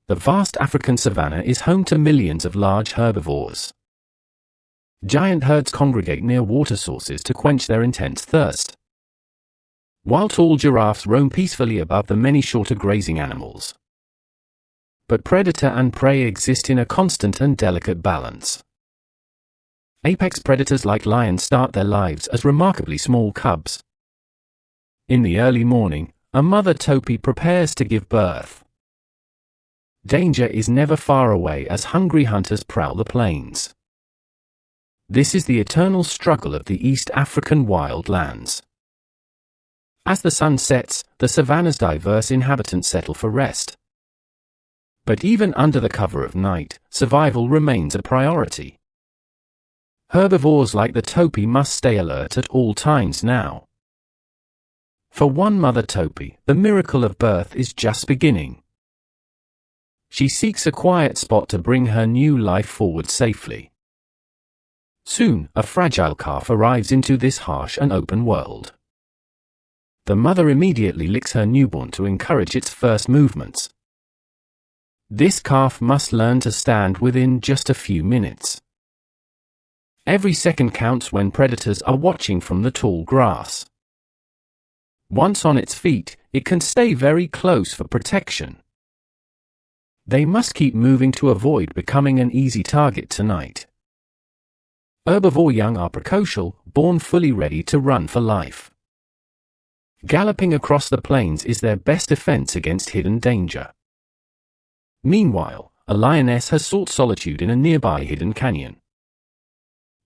The vast African savanna is home to millions of large herbivores. Giant herds congregate near water sources to quench their intense thirst, while tall giraffes roam peacefully above the many shorter grazing animals. But predator and prey exist in a constant and delicate balance. Apex predators like lions start their lives as remarkably small cubs. In the early morning, a mother topi prepares to give birth. Danger is never far away as hungry hunters prowl the plains. This is the eternal struggle of the East African wild lands. As the sun sets, the savanna's diverse inhabitants settle for rest. But even under the cover of night, survival remains a priority. Herbivores like the topi must stay alert at all times now. For one mother topi, the miracle of birth is just beginning. She seeks a quiet spot to bring her new life forward safely. Soon, a fragile calf arrives into this harsh and open world. The mother immediately licks her newborn to encourage its first movements. This calf must learn to stand within just a few minutes. Every second counts when predators are watching from the tall grass. Once on its feet, it can stay very close for protection. They must keep moving to avoid becoming an easy target tonight. Herbivore young are precocial, born fully ready to run for life. Galloping across the plains is their best defense against hidden danger. Meanwhile, a lioness has sought solitude in a nearby hidden canyon.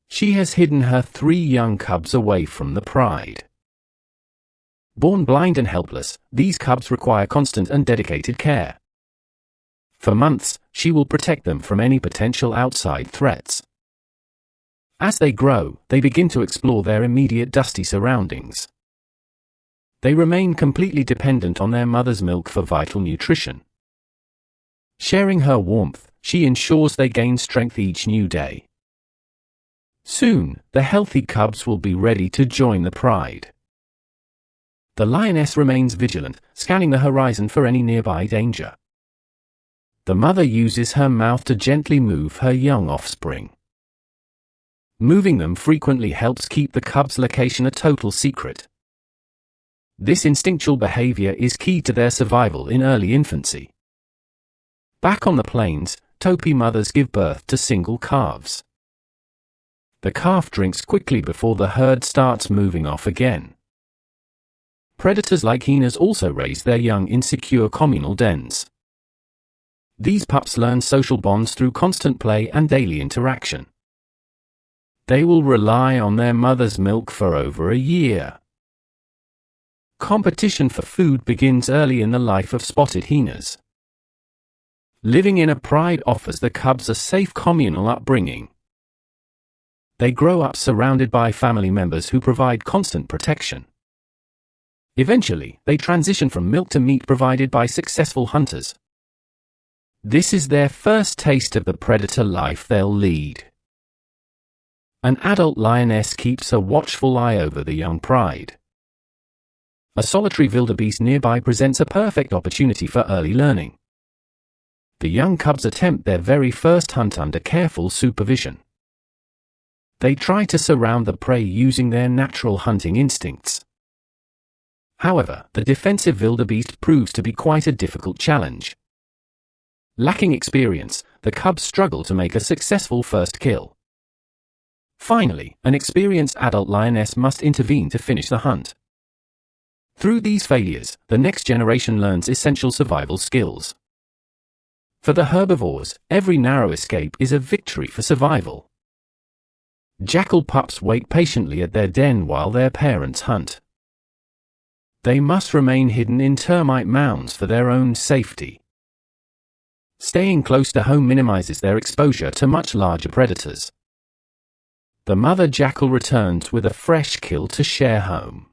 She has hidden her 3 young cubs away from the pride. Born blind and helpless, these cubs require constant and dedicated care. For months, she will protect them from any potential outside threats. As they grow, they begin to explore their immediate dusty surroundings. They remain completely dependent on their mother's milk for vital nutrition. Sharing her warmth, she ensures they gain strength each new day. Soon, the healthy cubs will be ready to join the pride. The lioness remains vigilant, scanning the horizon for any nearby danger. The mother uses her mouth to gently move her young offspring. Moving them frequently helps keep the cub's location a total secret. This instinctual behavior is key to their survival in early infancy. Back on the plains, topi mothers give birth to single calves. The calf drinks quickly before the herd starts moving off again. Predators like hyenas also raise their young in secure communal dens. These pups learn social bonds through constant play and daily interaction. They will rely on their mother's milk for over a year. Competition for food begins early in the life of spotted hyenas. Living in a pride offers the cubs a safe communal upbringing. They grow up surrounded by family members who provide constant protection. Eventually, they transition from milk to meat provided by successful hunters. This is their first taste of the predator life they'll lead. An adult lioness keeps a watchful eye over the young pride. A solitary wildebeest nearby presents a perfect opportunity for early learning. The young cubs attempt their very first hunt under careful supervision. They try to surround the prey using their natural hunting instincts. However, the defensive wildebeest proves to be quite a difficult challenge. Lacking experience, the cubs struggle to make a successful first kill. Finally, an experienced adult lioness must intervene to finish the hunt. Through these failures, the next generation learns essential survival skills. For the herbivores, every narrow escape is a victory for survival. Jackal pups wait patiently at their den while their parents hunt. They must remain hidden in termite mounds for their own safety. Staying close to home minimizes their exposure to much larger predators. The mother jackal returns with a fresh kill to share home.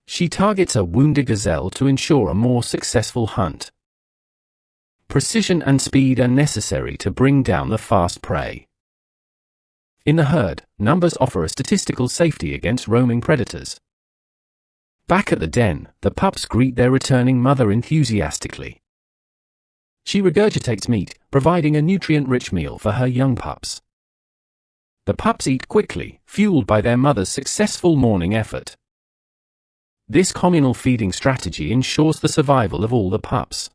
She targets a wounded gazelle to ensure a more successful hunt. Precision and speed are necessary to bring down the fast prey. In the herd, numbers offer a statistical safety against roaming predators. Back at the den, the pups greet their returning mother enthusiastically. She regurgitates meat, providing a nutrient-rich meal for her young pups. The pups eat quickly, fueled by their mother's successful morning effort. This communal feeding strategy ensures the survival of all the pups.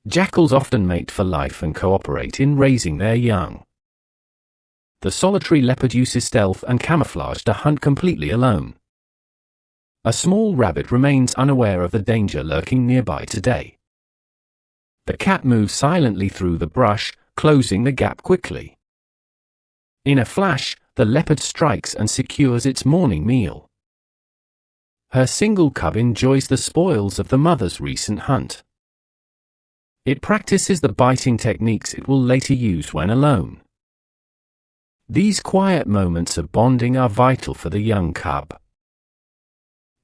Jackals often mate for life and cooperate in raising their young. The solitary leopard uses stealth and camouflage to hunt completely alone. A small rabbit remains unaware of the danger lurking nearby today. The cat moves silently through the brush, closing the gap quickly. In a flash, the leopard strikes and secures its morning meal. Her single cub enjoys the spoils of the mother's recent hunt. It practices the biting techniques it will later use when alone. These quiet moments of bonding are vital for the young cub.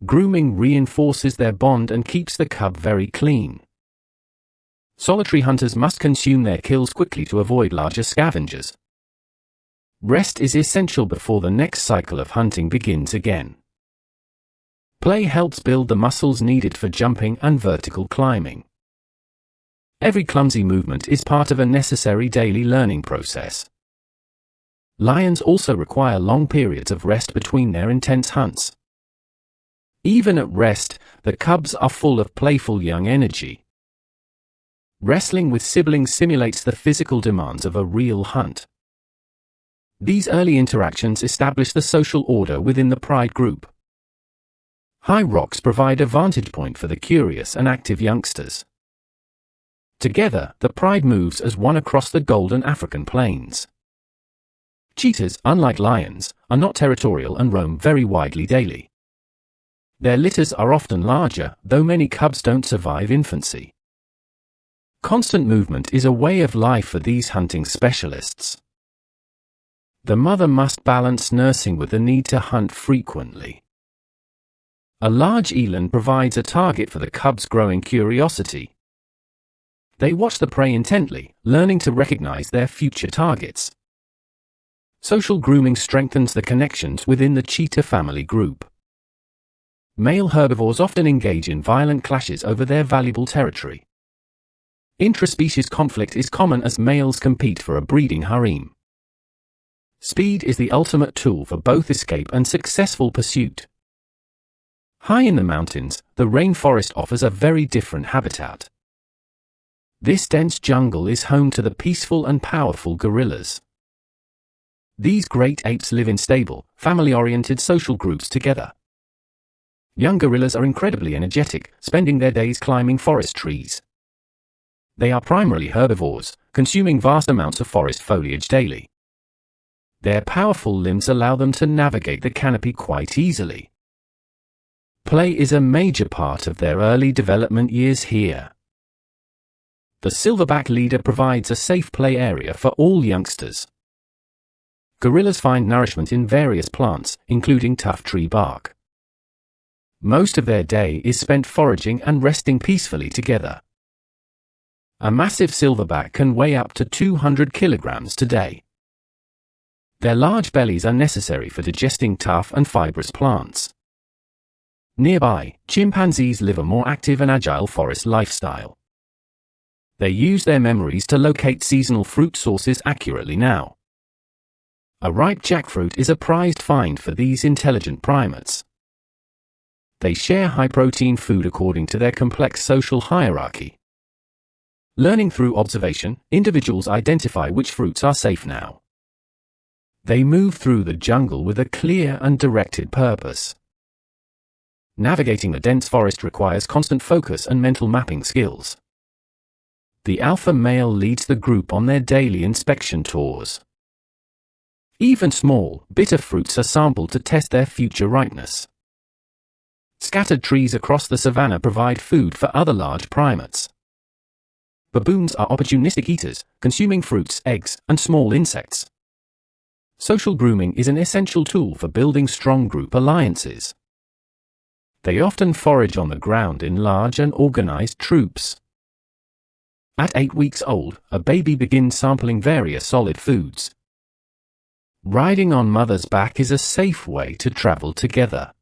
Grooming reinforces their bond and keeps the cub very clean. Solitary hunters must consume their kills quickly to avoid larger scavengers. Rest is essential before the next cycle of hunting begins again. Play helps build the muscles needed for jumping and vertical climbing. Every clumsy movement is part of a necessary daily learning process. Lions also require long periods of rest between their intense hunts. Even at rest, the cubs are full of playful young energy. Wrestling with siblings simulates the physical demands of a real hunt. These early interactions establish the social order within the pride group. High rocks provide a vantage point for the curious and active youngsters. Together, the pride moves as one across the golden African plains. Cheetahs, unlike lions, are not territorial and roam very widely daily. Their litters are often larger, though many cubs don't survive infancy. Constant movement is a way of life for these hunting specialists. The mother must balance nursing with the need to hunt frequently. A large eland provides a target for the cub's growing curiosity. They watch the prey intently, learning to recognize their future targets. Social grooming strengthens the connections within the cheetah family group. Male herbivores often engage in violent clashes over their valuable territory. Intraspecies conflict is common as males compete for a breeding harem. Speed is the ultimate tool for both escape and successful pursuit. High in the mountains, the rainforest offers a very different habitat. This dense jungle is home to the peaceful and powerful gorillas. These great apes live in stable, family-oriented social groups together. Young gorillas are incredibly energetic, spending their days climbing forest trees. They are primarily herbivores, consuming vast amounts of forest foliage daily. Their powerful limbs allow them to navigate the canopy quite easily. Play is a major part of their early development years here. The silverback leader provides a safe play area for all youngsters. Gorillas find nourishment in various plants, including tough tree bark. Most of their day is spent foraging and resting peacefully together. A massive silverback can weigh up to 200 kilograms today. Their large bellies are necessary for digesting tough and fibrous plants. Nearby, chimpanzees live a more active and agile forest lifestyle. They use their memories to locate seasonal fruit sources accurately now. A ripe jackfruit is a prized find for these intelligent primates. They share high-protein food according to their complex social hierarchy. Learning through observation, individuals identify which fruits are safe now. They move through the jungle with a clear and directed purpose. Navigating the dense forest requires constant focus and mental mapping skills. The alpha male leads the group on their daily inspection tours. Even small, bitter fruits are sampled to test their future ripeness. Scattered trees across the savanna provide food for other large primates. Baboons are opportunistic eaters, consuming fruits, eggs, and small insects. Social grooming is an essential tool for building strong group alliances. They often forage on the ground in large and organized troops. At 8 weeks old, a baby begins sampling various solid foods. Riding on mother's back is a safe way to travel together.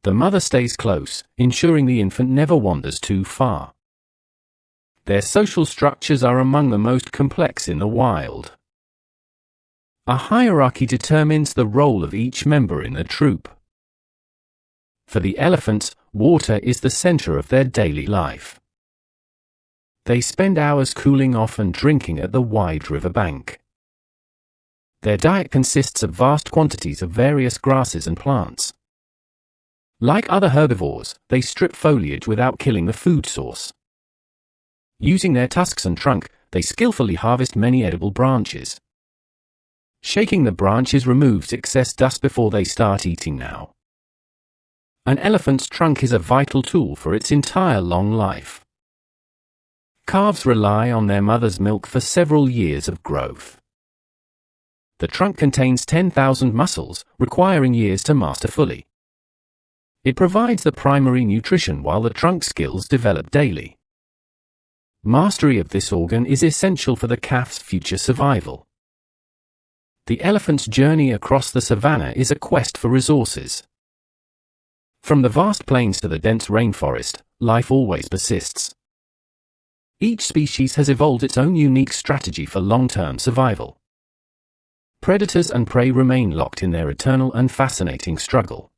The mother stays close, ensuring the infant never wanders too far. Their social structures are among the most complex in the wild. A hierarchy determines the role of each member in the troop. For the elephants, water is the center of their daily life. They spend hours cooling off and drinking at the wide riverbank. Their diet consists of vast quantities of various grasses and plants. Like other herbivores, they strip foliage without killing the food source. Using their tusks and trunk, they skillfully harvest many edible branches. Shaking the branches removes excess dust before they start eating now. An elephant's trunk is a vital tool for its entire long life. Calves rely on their mother's milk for several years of growth. The trunk contains 10,000 muscles, requiring years to master fully. It provides the primary nutrition while the trunk skills develop daily. Mastery of this organ is essential for the calf's future survival. The elephant's journey across the savanna is a quest for resources. From the vast plains to the dense rainforest, life always persists. Each species has evolved its own unique strategy for long-term survival. Predators and prey remain locked in their eternal and fascinating struggle.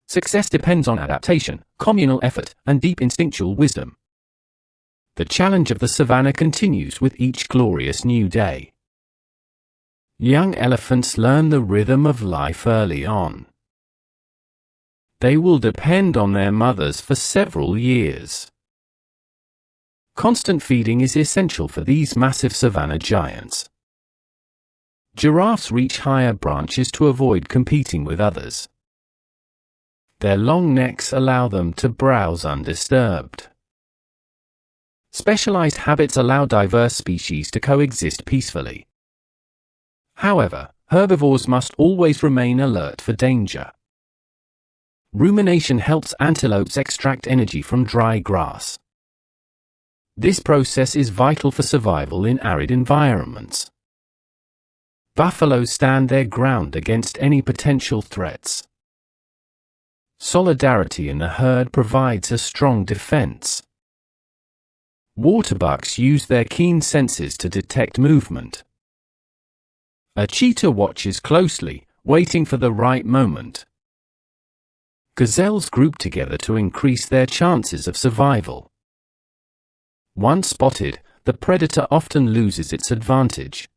Success depends on adaptation, communal effort, and deep instinctual wisdom. The challenge of the savanna continues with each glorious new day. Young elephants learn the rhythm of life early on. They will depend on their mothers for several years. Constant feeding is essential for these massive savanna giants. Giraffes reach higher branches to avoid competing with others. Their long necks allow them to browse undisturbed. Specialized habits allow diverse species to coexist peacefully. However, herbivores must always remain alert for danger. Rumination helps antelopes extract energy from dry grass. This process is vital for survival in arid environments. Buffaloes stand their ground against any potential threats. Solidarity in the herd provides a strong defense. Waterbucks use their keen senses to detect movement. A cheetah watches closely, waiting for the right moment. Gazelles group together to increase their chances of survival. Once spotted, the predator often loses its advantage.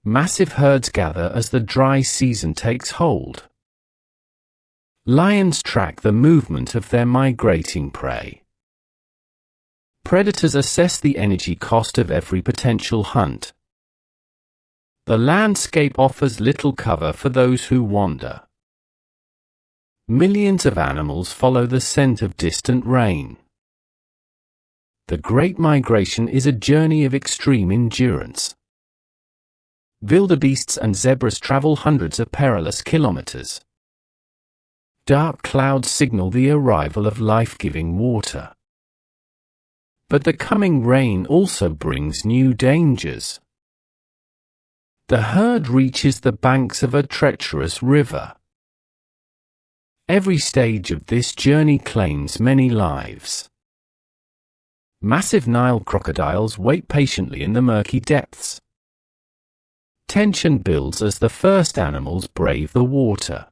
Massive herds gather as the dry season takes hold. Lions track the movement of their migrating prey. Predators assess the energy cost of every potential hunt. The landscape offers little cover for those who wander. Millions of animals follow the scent of distant rain. The Great Migration is a journey of extreme endurance. Wildebeests and zebras travel hundreds of perilous kilometers. Dark clouds signal the arrival of life-giving water. But the coming rain also brings new dangers. The herd reaches the banks of a treacherous river. Every stage of this journey claims many lives. Massive Nile crocodiles wait patiently in the murky depths. Tension builds as the first animals brave the water.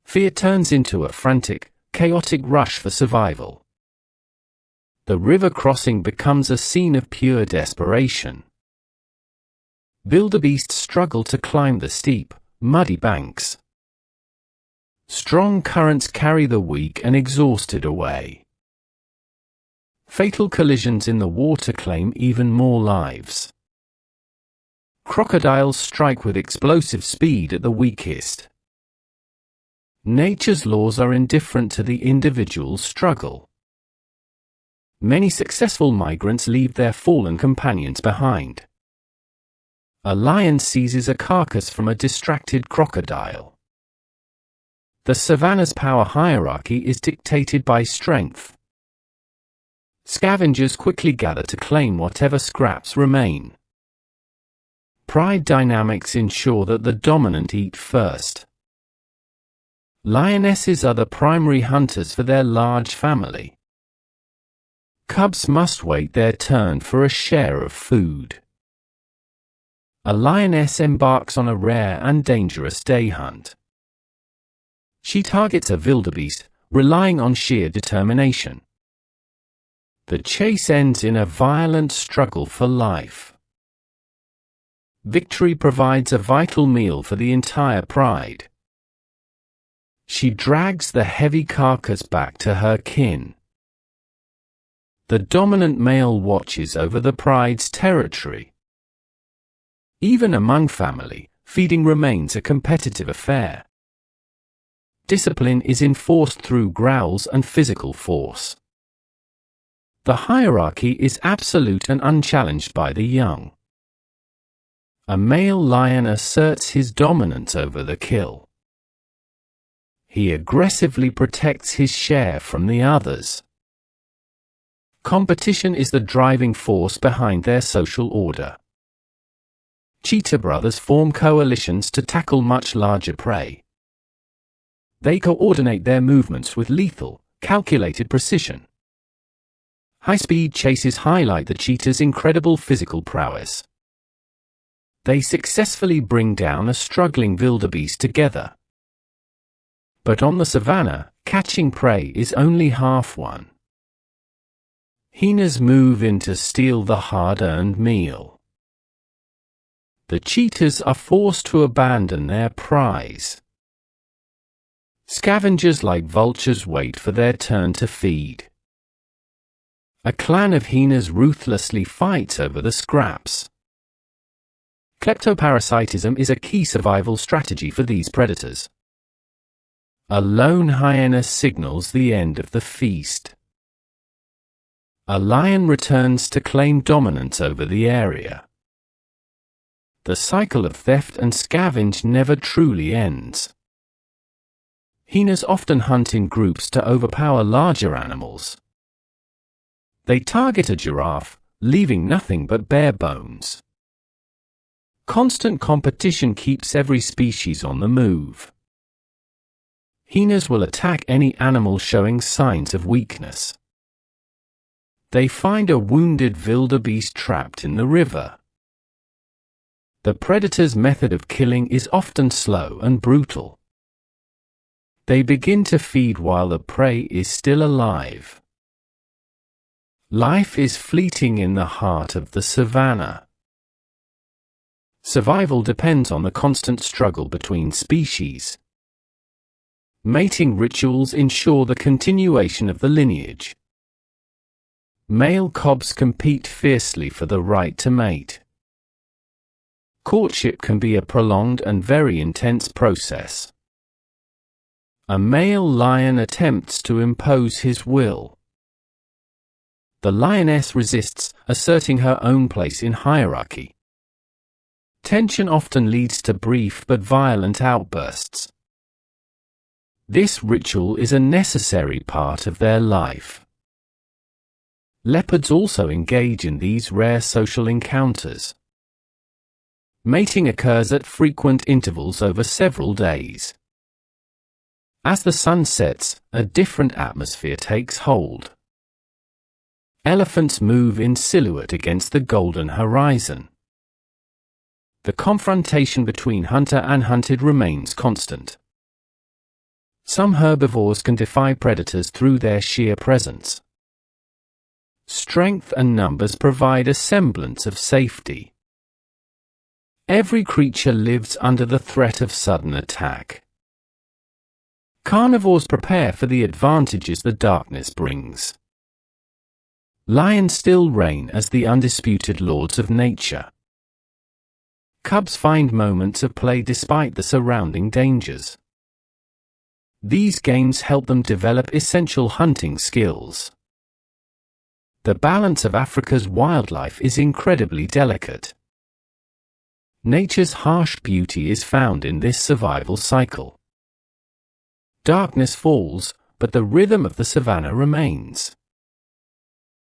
Fear turns into a frantic, chaotic rush for survival. The river crossing becomes a scene of pure desperation. Wildebeests struggle to climb the steep, muddy banks. Strong currents carry the weak and exhausted away. Fatal collisions in the water claim even more lives. Crocodiles strike with explosive speed at the weakest. Nature's laws are indifferent to the individual's struggle. Many successful migrants leave their fallen companions behind. A lion seizes a carcass from a distracted crocodile. The savanna's power hierarchy is dictated by strength. Scavengers quickly gather to claim whatever scraps remain. Pride dynamics ensure that the dominant eat first. Lionesses are the primary hunters for their large family. Cubs must wait their turn for a share of food. A lioness embarks on a rare and dangerous day hunt. She targets a wildebeest, relying on sheer determination. The chase ends in a violent struggle for life. Victory provides a vital meal for the entire pride. She drags the heavy carcass back to her kin. The dominant male watches over the pride's territory. Even among family, feeding remains a competitive affair. Discipline is enforced through growls and physical force. The hierarchy is absolute and unchallenged by the young. A male lion asserts his dominance over the kill. He aggressively protects his share from the others. Competition is the driving force behind their social order. Cheetah brothers form coalitions to tackle much larger prey. They coordinate their movements with lethal, calculated precision. High-speed chases highlight the cheetah's incredible physical prowess. They successfully bring down a struggling wildebeest together. But on the savanna, catching prey is only half won. Hyenas move in to steal the hard-earned meal. The cheetahs are forced to abandon their prize. Scavengers like vultures wait for their turn to feed. A clan of hyenas ruthlessly fights over the scraps. Kleptoparasitism is a key survival strategy for these predators. A lone hyena signals the end of the feast. A lion returns to claim dominance over the area. The cycle of theft and scavenge never truly ends. Hyenas often hunt in groups to overpower larger animals. They target a giraffe, leaving nothing but bare bones. Constant competition keeps every species on the move. Hyenas will attack any animal showing signs of weakness. They find a wounded wildebeest trapped in the river. The predator's method of killing is often slow and brutal. They begin to feed while the prey is still alive. Life is fleeting in the heart of the savanna. Survival depends on the constant struggle between species. Mating rituals ensure the continuation of the lineage. Male cobs compete fiercely for the right to mate. Courtship can be a prolonged and very intense process. A male lion attempts to impose his will. The lioness resists, asserting her own place in hierarchy. Tension often leads to brief but violent outbursts. This ritual is a necessary part of their life. Leopards also engage in these rare social encounters. Mating occurs at frequent intervals over several days. As the sun sets, a different atmosphere takes hold. Elephants move in silhouette against the golden horizon. The confrontation between hunter and hunted remains constant. Some herbivores can defy predators through their sheer presence. Strength and numbers provide a semblance of safety. Every creature lives under the threat of sudden attack. Carnivores prepare for the advantages the darkness brings. Lions still reign as the undisputed lords of nature. Cubs find moments of play despite the surrounding dangers. These games help them develop essential hunting skills. The balance of Africa's wildlife is incredibly delicate. Nature's harsh beauty is found in this survival cycle. Darkness falls, but the rhythm of the savanna remains.